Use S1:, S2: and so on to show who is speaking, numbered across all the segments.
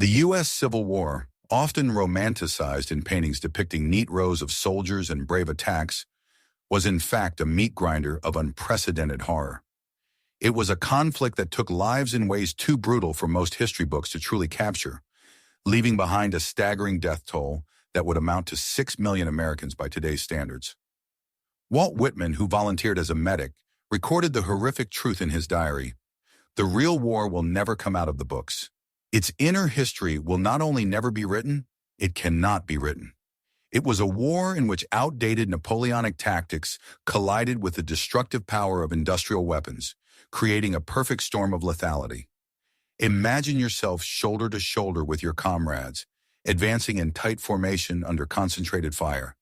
S1: The U.S. Civil War, often romanticized in paintings depicting neat rows of soldiers and brave attacks, was in fact a meat grinder of unprecedented horror. It was a conflict that took lives in ways too brutal for most history books to truly capture, leaving behind a staggering death toll that would amount to 6 million Americans by today's standards. Walt Whitman, who volunteered as a medic, recorded the horrific truth in his diary. The real war will never come out of the books. Its inner history will not only never be written, it cannot be written. It was a war in which outdated Napoleonic tactics collided with the destructive power of industrial weapons, creating a perfect storm of lethality. Imagine yourself shoulder to shoulder with your comrades, advancing in tight formation under concentrated fire.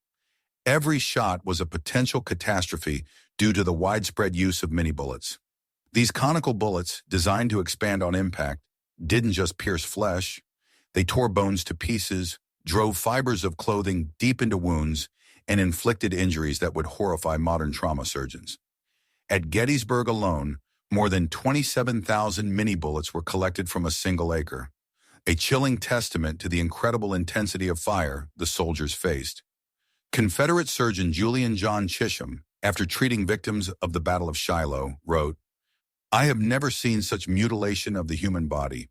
S1: Every shot was a potential catastrophe due to the widespread use of mini-bullets. These conical bullets, designed to expand on impact, didn't just pierce flesh. They tore bones to pieces, drove fibers of clothing deep into wounds, and inflicted injuries that would horrify modern trauma surgeons. At Gettysburg alone, more than 27,000 mini-bullets were collected from a single acre, a chilling testament to the incredible intensity of fire the soldiers faced. Confederate surgeon Julian John Chisholm, after treating victims of the Battle of Shiloh, wrote, "I have never seen such mutilation of the human body."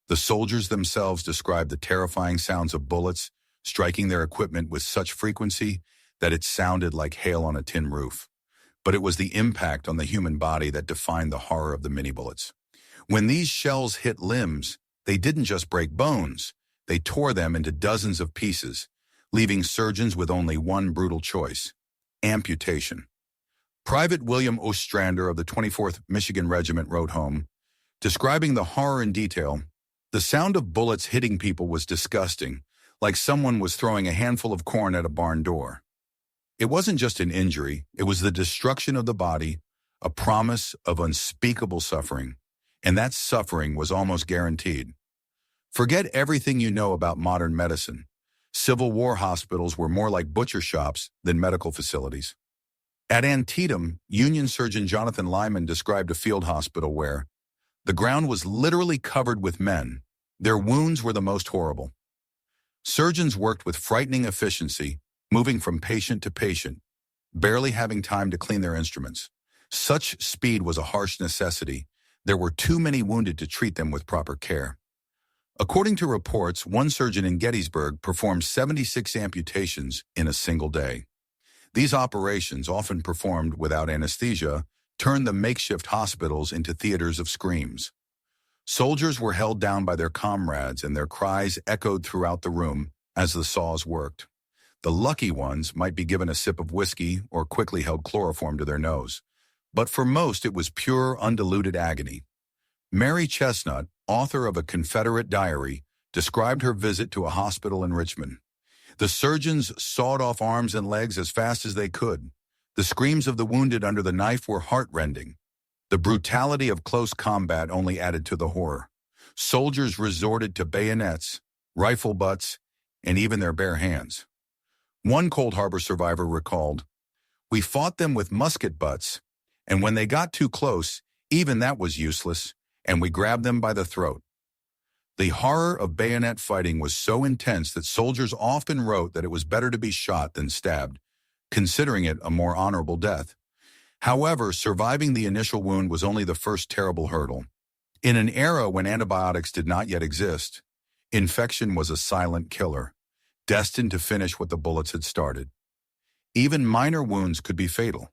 S1: The soldiers themselves described the terrifying sounds of bullets striking their equipment with such frequency that it sounded like hail on a tin roof. But it was the impact on the human body that defined the horror of the mini-bullets. When these shells hit limbs, they didn't just break bones, they tore them into dozens of pieces, leaving surgeons with only one brutal choice: amputation. Private William Ostrander of the 24th Michigan Regiment wrote home, describing the horror in detail, "The sound of bullets hitting people was disgusting, like someone was throwing a handful of corn at a barn door. It wasn't just an injury, it was the destruction of the body, a promise of unspeakable suffering, and that suffering was almost guaranteed." Forget everything you know about modern medicine. Civil War hospitals were more like butcher shops than medical facilities. At Antietam, Union surgeon Jonathan Lyman described a field hospital where the ground was literally covered with men. Their wounds were the most horrible. Surgeons worked with frightening efficiency, moving from patient to patient, barely having time to clean their instruments. Such speed was a harsh necessity. There were too many wounded to treat them with proper care. According to reports, one surgeon in Gettysburg performed 76 amputations in a single day. These operations, often performed without anesthesia, turned the makeshift hospitals into theaters of screams. Soldiers were held down by their comrades, and their cries echoed throughout the room as the saws worked. The lucky ones might be given a sip of whiskey or quickly held chloroform to their nose. But for most, it was pure, undiluted agony. Mary Chestnut, author of a Confederate diary, described her visit to a hospital in Richmond. The surgeons sawed off arms and legs as fast as they could. The screams of the wounded under the knife were heart-rending. The brutality of close combat only added to the horror. Soldiers resorted to bayonets, rifle butts, and even their bare hands. One Cold Harbor survivor recalled, "We fought them with musket butts, and when they got too close, even that was useless, and we grabbed them by the throat." The horror of bayonet fighting was so intense that soldiers often wrote that it was better to be shot than stabbed, considering it a more honorable death. However, surviving the initial wound was only the first terrible hurdle. In an era when antibiotics did not yet exist, infection was a silent killer, destined to finish what the bullets had started. Even minor wounds could be fatal.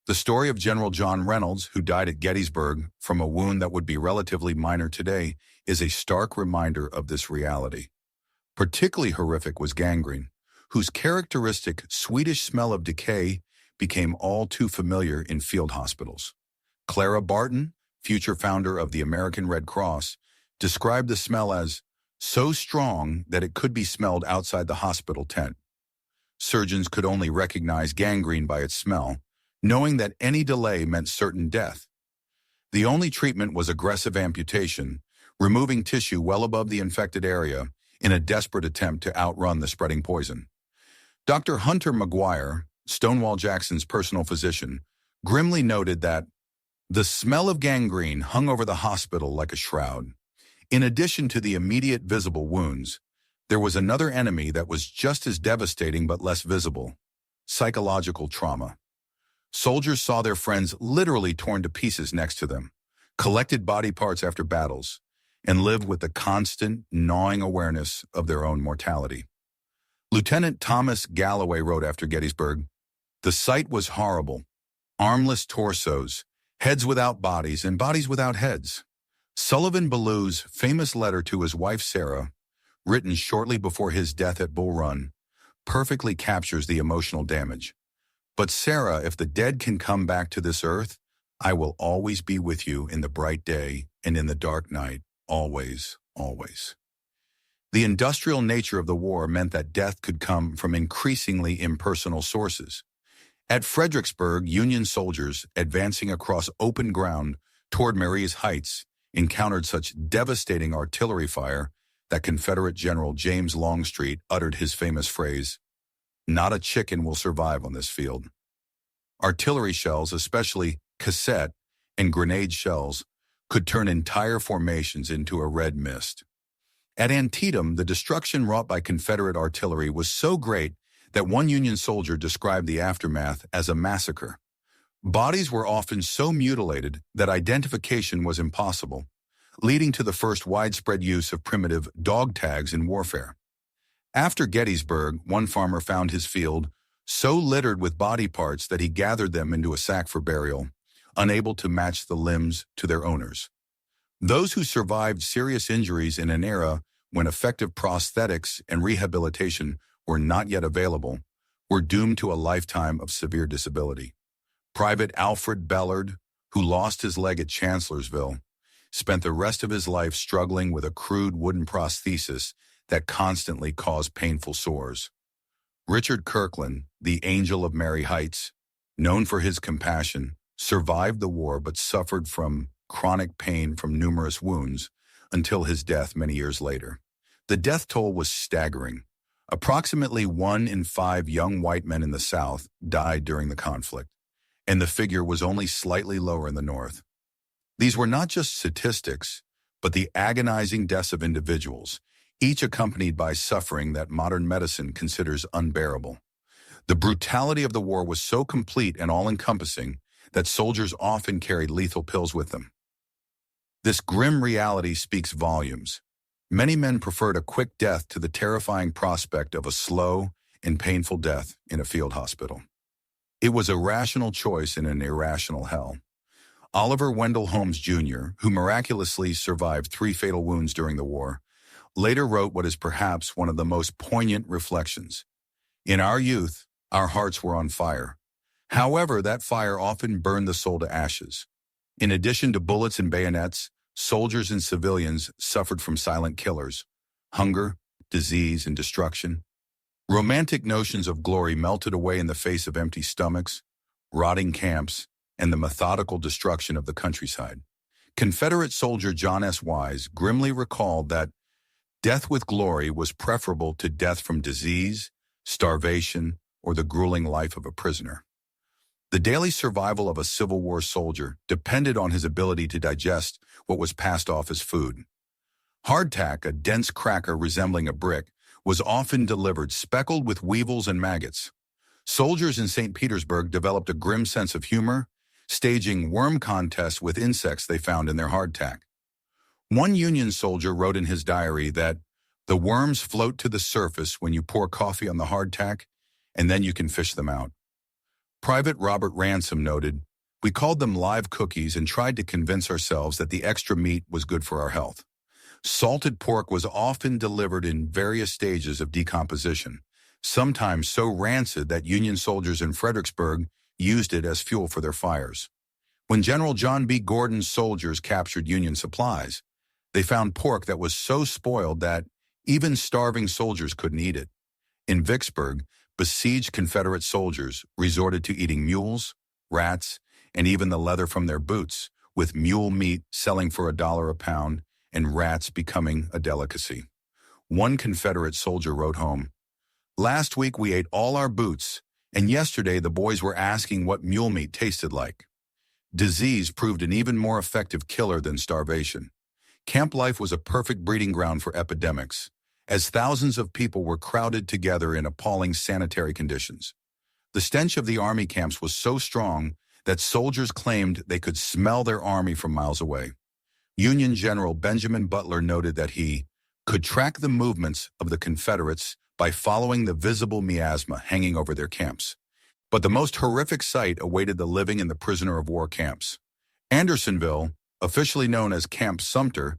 S1: The story of General John Reynolds, who died at Gettysburg from a wound that would be relatively minor today, is a stark reminder of this reality. Particularly horrific was gangrene, whose characteristic Swedish smell of decay became all too familiar in field hospitals. Clara Barton, future founder of the American Red Cross, described the smell as so strong that it could be smelled outside the hospital tent. Surgeons could only recognize gangrene by its smell, knowing that any delay meant certain death. The only treatment was aggressive amputation, removing tissue well above the infected area in a desperate attempt to outrun the spreading poison. Dr. Hunter McGuire, Stonewall Jackson's personal physician, grimly noted that the smell of gangrene hung over the hospital like a shroud. In addition to the immediate visible wounds, there was another enemy that was just as devastating but less visible: psychological trauma. Soldiers saw their friends literally torn to pieces next to them, collected body parts after battles, and lived with the constant, gnawing awareness of their own mortality. Lieutenant Thomas Galloway wrote after Gettysburg, "The sight was horrible. Armless torsos, heads without bodies, and bodies without heads." Sullivan Ballew's famous letter to his wife Sarah, written shortly before his death at Bull Run, perfectly captures the emotional damage. "But Sarah, if the dead can come back to this earth, I will always be with you in the bright day and in the dark night, always, always." The industrial nature of the war meant that death could come from increasingly impersonal sources. At Fredericksburg, Union soldiers, advancing across open ground toward Marye's Heights, encountered such devastating artillery fire that Confederate General James Longstreet uttered his famous phrase, "Not a chicken will survive on this field." Artillery shells, especially cassette and grenade shells, could turn entire formations into a red mist. At Antietam, the destruction wrought by Confederate artillery was so great that one Union soldier described the aftermath as a massacre. Bodies were often so mutilated that identification was impossible, leading to the first widespread use of primitive dog tags in warfare. After Gettysburg, one farmer found his field so littered with body parts that he gathered them into a sack for burial, unable to match the limbs to their owners. Those who survived serious injuries in an era when effective prosthetics and rehabilitation were not yet available were doomed to a lifetime of severe disability. Private Alfred Bellard, who lost his leg at Chancellorsville, spent the rest of his life struggling with a crude wooden prosthesis that constantly caused painful sores. Richard Kirkland, the Angel of Mary Heights, known for his compassion, survived the war but suffered from chronic pain from numerous wounds until his death many years later. The death toll was staggering. Approximately 1 in 5 young white men in the South died during the conflict, and the figure was only slightly lower in the North. These were not just statistics, but the agonizing deaths of individuals, each accompanied by suffering that modern medicine considers unbearable. The brutality of the war was so complete and all-encompassing that soldiers often carried lethal pills with them. This grim reality speaks volumes. Many men preferred a quick death to the terrifying prospect of a slow and painful death in a field hospital. It was a rational choice in an irrational hell. Oliver Wendell Holmes Jr., who miraculously survived 3 fatal wounds during the war, later wrote what is perhaps one of the most poignant reflections. "In our youth, our hearts were on fire. However, that fire often burned the soul to ashes. In addition to bullets and bayonets, soldiers and civilians suffered from silent killers: hunger, disease, and destruction. Romantic notions of glory melted away in the face of empty stomachs, rotting camps, and the methodical destruction of the countryside." Confederate soldier John S. Wise grimly recalled that death with glory was preferable to death from disease, starvation, or the grueling life of a prisoner. The daily survival of a Civil War soldier depended on his ability to digest what was passed off as food. Hardtack, a dense cracker resembling a brick, was often delivered speckled with weevils and maggots. Soldiers in St. Petersburg developed a grim sense of humor, staging worm contests with insects they found in their hardtack. One Union soldier wrote in his diary that the worms float to the surface when you pour coffee on the hardtack, and then you can fish them out. Private Robert Ransom noted, "We called them live cookies and tried to convince ourselves that the extra meat was good for our health." Salted pork was often delivered in various stages of decomposition, sometimes so rancid that Union soldiers in Fredericksburg used it as fuel for their fires. When General John B. Gordon's soldiers captured Union supplies, they found pork that was so spoiled that even starving soldiers couldn't eat it. In Vicksburg, besieged Confederate soldiers resorted to eating mules, rats, and even the leather from their boots, with mule meat selling for $1 a pound and rats becoming a delicacy. One Confederate soldier wrote home, "Last week we ate all our boots, and yesterday the boys were asking what mule meat tasted like." Disease proved an even more effective killer than starvation. Camp life was a perfect breeding ground for epidemics, as thousands of people were crowded together in appalling sanitary conditions. The stench of the army camps was so strong that soldiers claimed they could smell their army from miles away. Union General Benjamin Butler noted that he could track the movements of the Confederates by following the visible miasma hanging over their camps. But the most horrific sight awaited the living in the prisoner of war camps. Andersonville, officially known as Camp Sumter,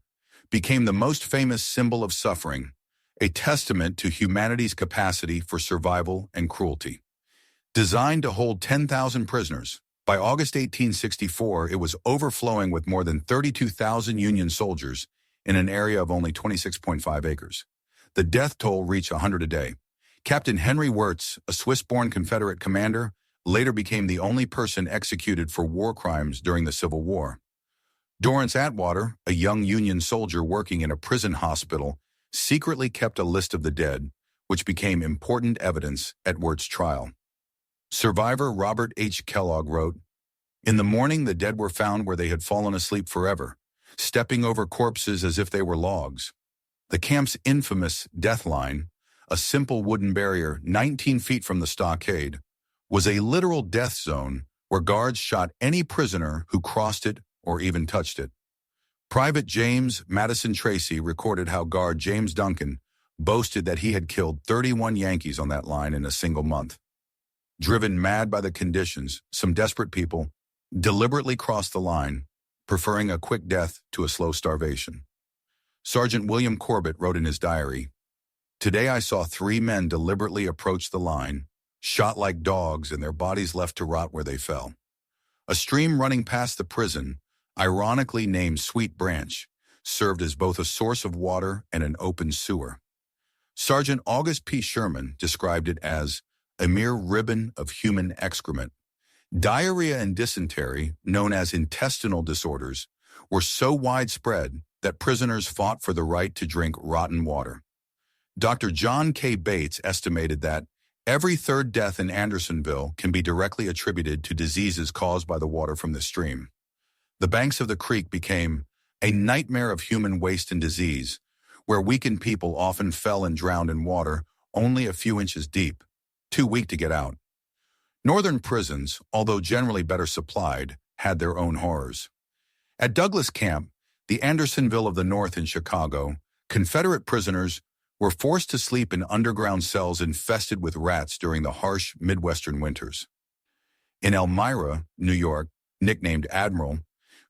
S1: became the most famous symbol of suffering, a testament to humanity's capacity for survival and cruelty. Designed to hold 10,000 prisoners, by August 1864 it was overflowing with more than 32,000 Union soldiers in an area of only 26.5 acres. The death toll reached 100 a day. Captain Henry Wirtz, a Swiss-born Confederate commander, later became the only person executed for war crimes during the Civil War. Dorrance Atwater, a young Union soldier working in a prison hospital, secretly kept a list of the dead, which became important evidence at Wirtz's trial. Survivor Robert H. Kellogg wrote, "In the morning the dead were found where they had fallen asleep forever, stepping over corpses as if they were logs. The camp's infamous death line, a simple wooden barrier 19 feet from the stockade, was a literal death zone where guards shot any prisoner who crossed it or even touched it." Private James Madison Tracy recorded how guard James Duncan boasted that he had killed 31 Yankees on that line in a single month. Driven mad by the conditions, some desperate people deliberately crossed the line, preferring a quick death to a slow starvation. Sergeant William Corbett wrote in his diary, "Today I saw 3 men deliberately approach the line, shot like dogs and their bodies left to rot where they fell. A stream running past the prison, ironically named Sweet Branch, served as both a source of water and an open sewer." Sergeant August P. Sherman described it as a mere ribbon of human excrement. Diarrhea and dysentery, known as intestinal disorders, were so widespread that prisoners fought for the right to drink rotten water. Dr. John K. Bates estimated that every third death in Andersonville can be directly attributed to diseases caused by the water from the stream. The banks of the creek became a nightmare of human waste and disease, where weakened people often fell and drowned in water only a few inches deep, too weak to get out. Northern prisons, although generally better supplied, had their own horrors. At Douglas Camp, the Andersonville of the North in Chicago, Confederate prisoners were forced to sleep in underground cells infested with rats during the harsh Midwestern winters. In Elmira, New York, nicknamed Admiral,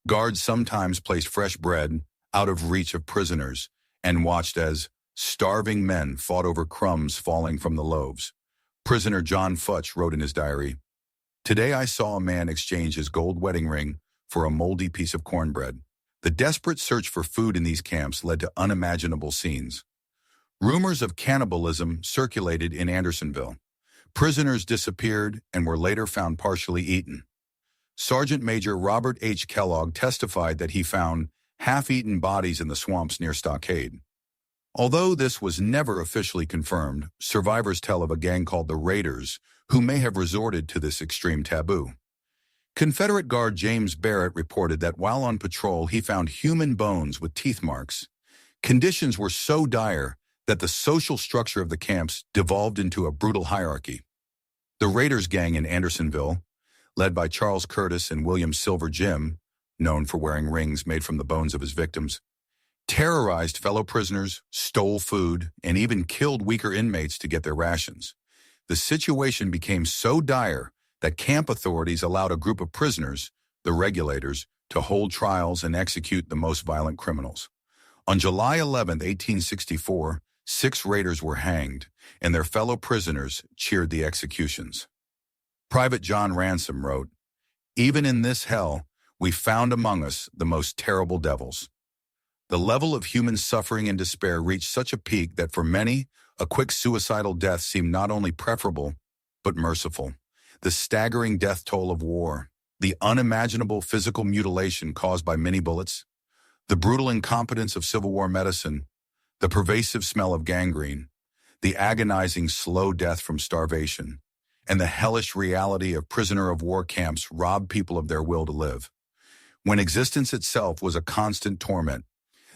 S1: guards sometimes placed fresh bread out of reach of prisoners and watched as starving men fought over crumbs falling from the loaves. Prisoner John Futch wrote in his diary, "Today I saw a man exchange his gold wedding ring for a moldy piece of cornbread." The desperate search for food in these camps led to unimaginable scenes. Rumors of cannibalism circulated in Andersonville. Prisoners disappeared and were later found partially eaten. Sergeant Major Robert H. Kellogg testified that he found half-eaten bodies in the swamps near Stockade. Although this was never officially confirmed, survivors tell of a gang called the Raiders who may have resorted to this extreme taboo. Confederate guard James Barrett reported that while on patrol he found human bones with teeth marks. Conditions were so dire that the social structure of the camps devolved into a brutal hierarchy. The Raiders gang in Andersonville, led by Charles Curtis and William Silver Jim, known for wearing rings made from the bones of his victims, terrorized fellow prisoners, stole food, and even killed weaker inmates to get their rations. The situation became so dire that camp authorities allowed a group of prisoners, the regulators, to hold trials and execute the most violent criminals. On July 11, 1864, 6 raiders were hanged, and their fellow prisoners cheered the executions. Private John Ransom wrote, "Even in this hell, we found among us the most terrible devils." The level of human suffering and despair reached such a peak that for many, a quick suicidal death seemed not only preferable, but merciful. The staggering death toll of war, the unimaginable physical mutilation caused by many bullets, the brutal incompetence of Civil War medicine, the pervasive smell of gangrene, the agonizing slow death from starvation, and the hellish reality of prisoner of war camps robbed people of their will to live. When existence itself was a constant torment,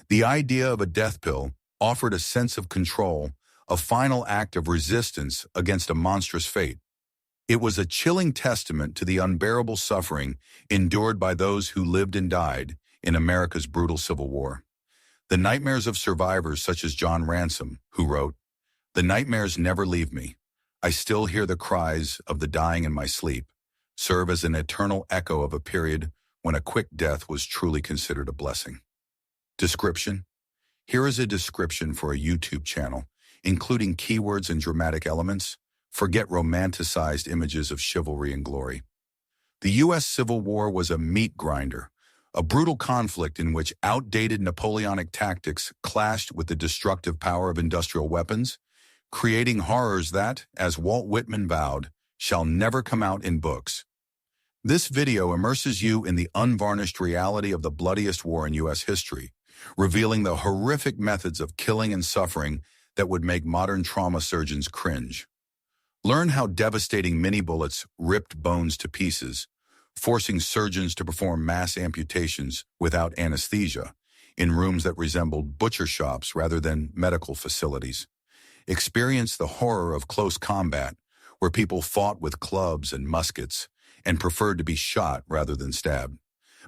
S1: The idea of a death pill offered a sense of control, a final act of resistance against a monstrous fate. It was a chilling testament to the unbearable suffering endured by those who lived and died in America's brutal Civil War. The nightmares of survivors such as John Ransom, who wrote, "The nightmares never leave me. I still hear the cries of the dying in my sleep, serve as an eternal echo of a period when a quick death was truly considered a blessing." Description. Here is a description for a YouTube channel, including keywords and dramatic elements. Forget romanticized images of chivalry and glory. The U.S. Civil War was a meat grinder, a brutal conflict in which outdated Napoleonic tactics clashed with the destructive power of industrial weapons, creating horrors that, as Walt Whitman vowed, shall never come out in books. This video immerses you in the unvarnished reality of the bloodiest war in U.S. history, revealing the horrific methods of killing and suffering that would make modern trauma surgeons cringe. Learn how devastating mini-bullets ripped bones to pieces, forcing surgeons to perform mass amputations without anesthesia in rooms that resembled butcher shops rather than medical facilities. Experience the horror of close combat, where people fought with clubs and muskets and preferred to be shot rather than stabbed.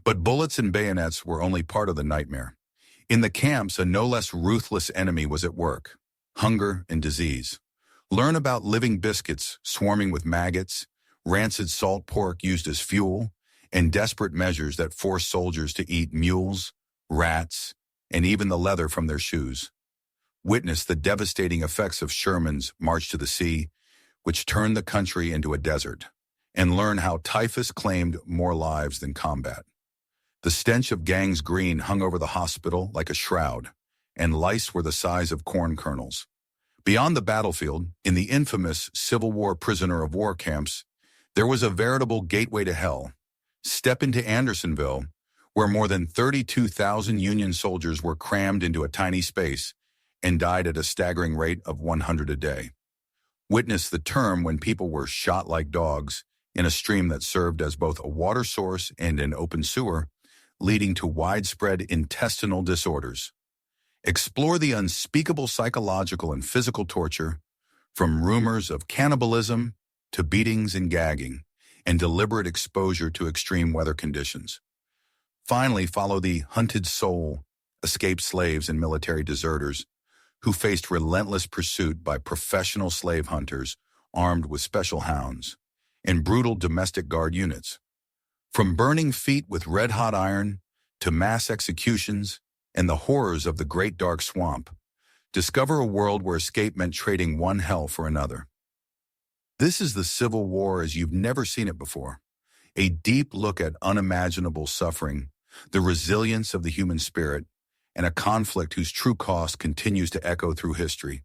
S1: But bullets and bayonets were only part of the nightmare. In the camps, a no less ruthless enemy was at work: hunger and disease. Learn about living biscuits swarming with maggots, rancid salt pork used as fuel, and desperate measures that forced soldiers to eat mules, rats, and even the leather from their shoes. Witness the devastating effects of Sherman's March to the Sea, which turned the country into a desert, and learn how typhus claimed more lives than combat. The stench of gangs green hung over the hospital like a shroud, and lice were the size of corn kernels. Beyond the battlefield, in the infamous Civil War prisoner of war camps, there was a veritable gateway to hell. Step into Andersonville, where more than 32,000 Union soldiers were crammed into a tiny space and died at a staggering rate of 100 a day. Witness the term when people were shot like dogs in a stream that served as both a water source and an open sewer, leading to widespread intestinal disorders. Explore the unspeakable psychological and physical torture, from rumors of cannibalism to beatings and gagging, and deliberate exposure to extreme weather conditions. Finally, follow the hunted soul, escaped slaves and military deserters who faced relentless pursuit by professional slave hunters armed with special hounds and brutal domestic guard units. From burning feet with red-hot iron to mass executions and the horrors of the Great Dark Swamp, discover a world where escape meant trading one hell for another. This is the Civil War as you've never seen it before, a deep look at unimaginable suffering, the resilience of the human spirit, and a conflict whose true cost continues to echo through history.